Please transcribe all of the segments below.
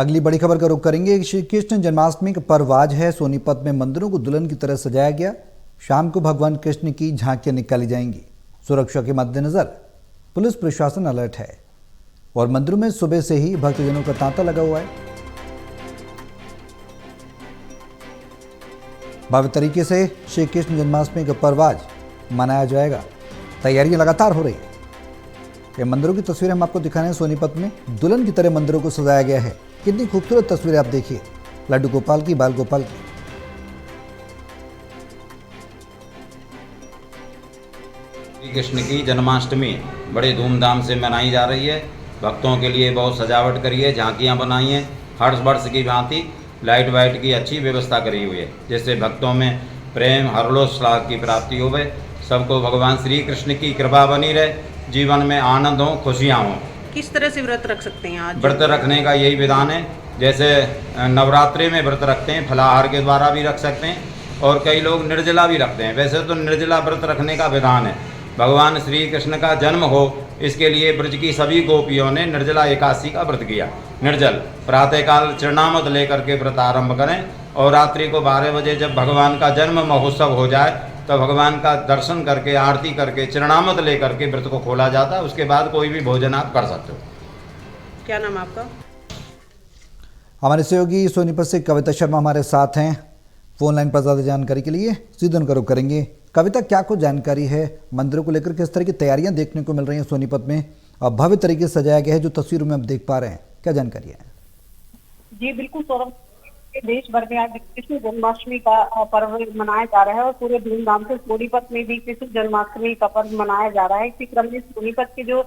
अगली बड़ी खबर का रुख करेंगे। श्री कृष्ण जन्माष्टमी का पर्व आज है। सोनीपत में मंदिरों को दुल्हन की तरह सजाया गया। शाम को भगवान कृष्ण की झांकियां निकाली जाएंगी। सुरक्षा के मद्देनजर पुलिस प्रशासन अलर्ट है और मंदिरों में सुबह से ही भक्तजनों का तांता लगा हुआ है। भव्य तरीके से श्री कृष्ण जन्माष्टमी का पर्व आज मनाया जाएगा। तैयारियां लगातार हो रही है। ये मंदिरों की तस्वीरें हम आपको दिखाने हैं। सोनीपत में दुल्हन की तरह मंदिरों को सजाया गया है। कितनी खूबसूरत तस्वीरें आप देखिए, लड्डू गोपाल की, बाल गोपाल की। श्री कृष्ण की जन्माष्टमी बड़े धूमधाम से मनाई जा रही है। भक्तों के लिए बहुत सजावट करी है, झांकियां बनाई हैं, हर वर्ष की भांति लाइट वाइट की अच्छी व्यवस्था करी हुई है, जिससे भक्तों में प्रेम हर्षोल्लास की प्राप्ति होवे। सबको भगवान श्री कृष्ण की कृपा बनी रहे, जीवन में आनंद हो, खुशियाँ हों। किस तरह से व्रत रख सकते हैं आज? व्रत रखने का यही विधान है, जैसे नवरात्रि में व्रत रखते हैं, फलाहार के द्वारा भी रख सकते हैं और कई लोग निर्जला भी रखते हैं। वैसे तो निर्जला व्रत रखने का विधान है। भगवान श्री कृष्ण का जन्म हो, इसके लिए ब्रज की सभी गोपियों ने निर्जला एकादशी का व्रत किया। निर्जल प्रातःकाल चरणामृत लेकर के व्रत आरंभ करें और रात्रि को 12 बजे जब भगवान का जन्म महोत्सव हो जाए तो भगवान का दर्शन करके, आरती करके, चरणामृत लेकर के व्रत को खोला जाता है। उसके बाद कोई भी भोजन आप कर सकते हो। क्या नाम है आपका? हमारे सहयोगी सोनीपत से कविता शर्मा हमारे साथ हैं। फोन लाइन पर ज़्यादा जानकारी के लिए सीधे उनका रुख करेंगे। कविता, क्या कुछ जानकारी है मंदिरों को लेकर? किस तरह की तैयारियां देखने को मिल रही हैं सोनीपत में? और भव्य तरीके से सजाया गया है जो तस्वीरों में आप देख पा रहे हैं, क्या जानकारी है? जी बिल्कुल सौरभ, देश भर में आज कृष्ण जन्माष्टमी का पर्व मनाया जा रहा है और पूरे धूमधाम से सोनीपत में भी कृष्ण जन्माष्टमी का पर्व मनाया जा रहा है। इसी क्रम में सोनीपत के जो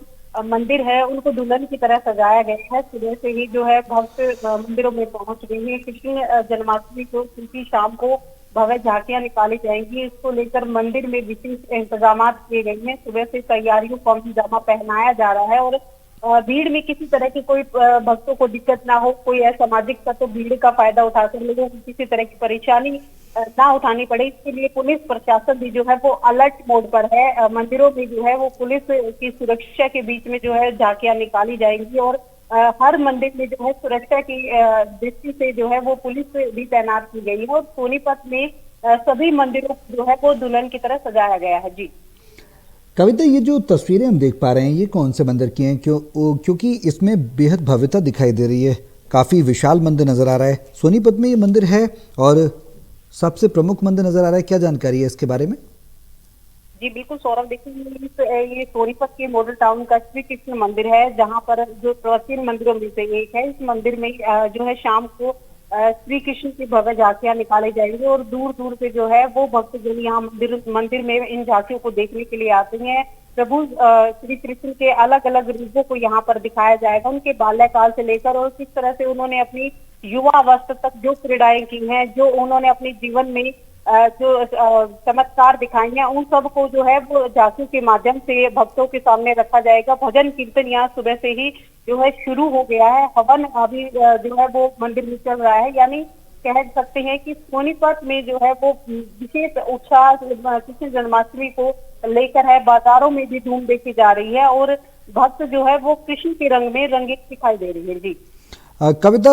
मंदिर है उनको दुल्हन की तरह सजाया गया है। सुबह से ही जो है भक्त मंदिरों में पहुंच गए हैं। कृष्ण जन्माष्टमी को क्योंकि शाम को भव्य झांकियां निकाली जाएंगी, इसको लेकर मंदिर में विशेष इंतजाम किए गए हैं। सुबह से तैयारियों को जामा पहनाया जा रहा है और भीड़ में किसी तरह की कोई भक्तों को दिक्कत ना हो, कोई असामाजिक तत्व भीड़ का फायदा उठाकर लोगों को किसी तरह की परेशानी ना उठानी पड़े, इसके लिए पुलिस प्रशासन भी जो है वो अलर्ट मोड पर है। मंदिरों में जो है वो पुलिस की सुरक्षा के बीच में जो है झांकियां निकाली जाएंगी और हर मंदिर में जो है सुरक्षा की दृष्टि से जो है वो पुलिस भी तैनात की गई है और सोनीपत में सभी मंदिरों को जो है वो दुल्हन की तरह सजाया गया है। जी कविता, ये जो तस्वीरें हम देख पा रहे हैं ये कौन से मंदिर की हैं? क्योंकि इसमें बेहद भव्यता दिखाई दे रही है, काफ़ी विशाल मंदिर नज़र आ रहा है। सोनीपत में ये मंदिर है और सबसे प्रमुख मंदिर नज़र आ रहा है, क्या जानकारी है इसके बारे में? जी बिल्कुल सौरभ, देखिए ये सोनीपत के मॉडल टाउन का श्री कृष्ण मंदिर है, जहाँ पर जो प्राचीन मंदिरों में से एक है। इस मंदिर में जो है शाम को श्री कृष्ण की भव्य झांकियां निकाली जाएंगी और दूर दूर से जो है वो भक्तजन यहाँ मंदिर में इन झांकियों को देखने के लिए आते हैं। प्रभु श्री कृष्ण के अलग अलग रूपों को यहाँ पर दिखाया जाएगा, उनके बाल्यकाल से लेकर और किस तरह से उन्होंने अपनी युवा अवस्था तक जो क्रीड़ाएं की हैं, जो उन्होंने अपने जीवन में जो चमत्कार दिखाए हैं, उन सब को जो है वो झांकियों के माध्यम से भक्तों के सामने रखा जाएगा। भजन कीर्तन यहाँ सुबह से ही जो है शुरू हो गया है। हवन अभी जो है वो मंदिर में चल रहा है, यानी कह सकते हैं कि सोनीपत में जो है वो विशेष उत्साह कृष्ण जन्माष्टमी को लेकर है। बाजारों में भी धूम देखी जा रही है और भक्त जो है वो कृष्ण के रंग में रंगीत दिखाई दे रही है। जी कविता,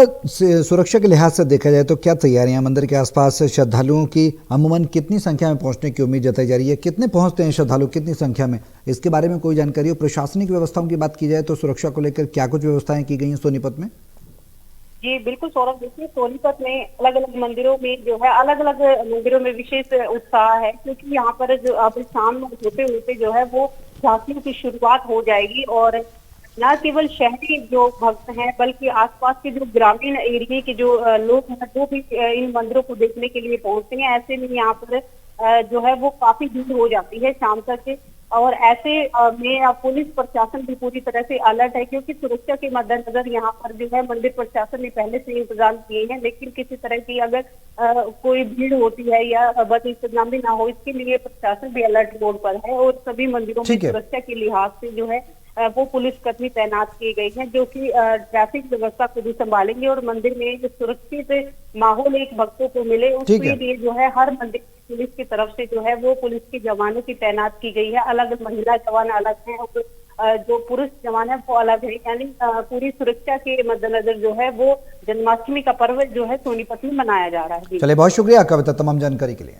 सुरक्षा के लिहाज से देखा जाए तो क्या तैयारियां मंदिर के आसपास श्रद्धालुओं की अमूमन कितनी संख्या में पहुंचने की उम्मीद जताई जा रही है? कितने पहुंचते हैं श्रद्धालु, कितनी संख्या में? इसके बारे में कोई जानकारी हो? प्रशासनिक व्यवस्थाओं की बात की जाए तो सुरक्षा को लेकर क्या कुछ व्यवस्थाएं की गई हैं सोनीपत में? जी बिल्कुल सौरभ, देखिए सोनीपत में अलग अलग मंदिरों में जो है अलग अलग मंदिरों में विशेष उत्साह है, क्योंकि यहाँ पर जो अब शाम होते होते जो है वो झांकियों की शुरुआत हो जाएगी और न केवल शहरी जो भक्त हैं बल्कि आसपास के जो ग्रामीण एरिया के जो लोग हैं वो भी इन मंदिरों को देखने के लिए पहुंचते हैं। ऐसे में यहाँ पर जो है वो काफी भीड़ हो जाती है शाम तक और ऐसे में पुलिस प्रशासन भी पूरी तरह से अलर्ट है, क्योंकि सुरक्षा के मद्देनजर यहाँ पर जो है मंदिर प्रशासन ने पहले से इंतजाम किए हैं। लेकिन किसी तरह की अगर कोई भीड़ होती है या बद इंतजामी ना हो, इसके लिए प्रशासन भी अलर्ट मोड पर है और सभी मंदिरों में सुरक्षा के लिहाज से जो है वो पुलिसकर्मी तैनात किए गए हैं, जो कि ट्रैफिक व्यवस्था को भी संभालेंगे और मंदिर में जो सुरक्षित माहौल एक भक्तों को मिले उसके लिए जो है हर मंदिर पुलिस की तरफ से जो है वो पुलिस के जवानों की तैनात की गई है। अलग महिला जवान अलग हैं और जो पुरुष जवान है वो अलग है, यानी पूरी सुरक्षा के मद्देनजर जो है वो जन्माष्टमी का पर्व जो है सोनीपत में मनाया जा रहा है। चलिए, बहुत शुक्रिया कविता तमाम जानकारी के लिए।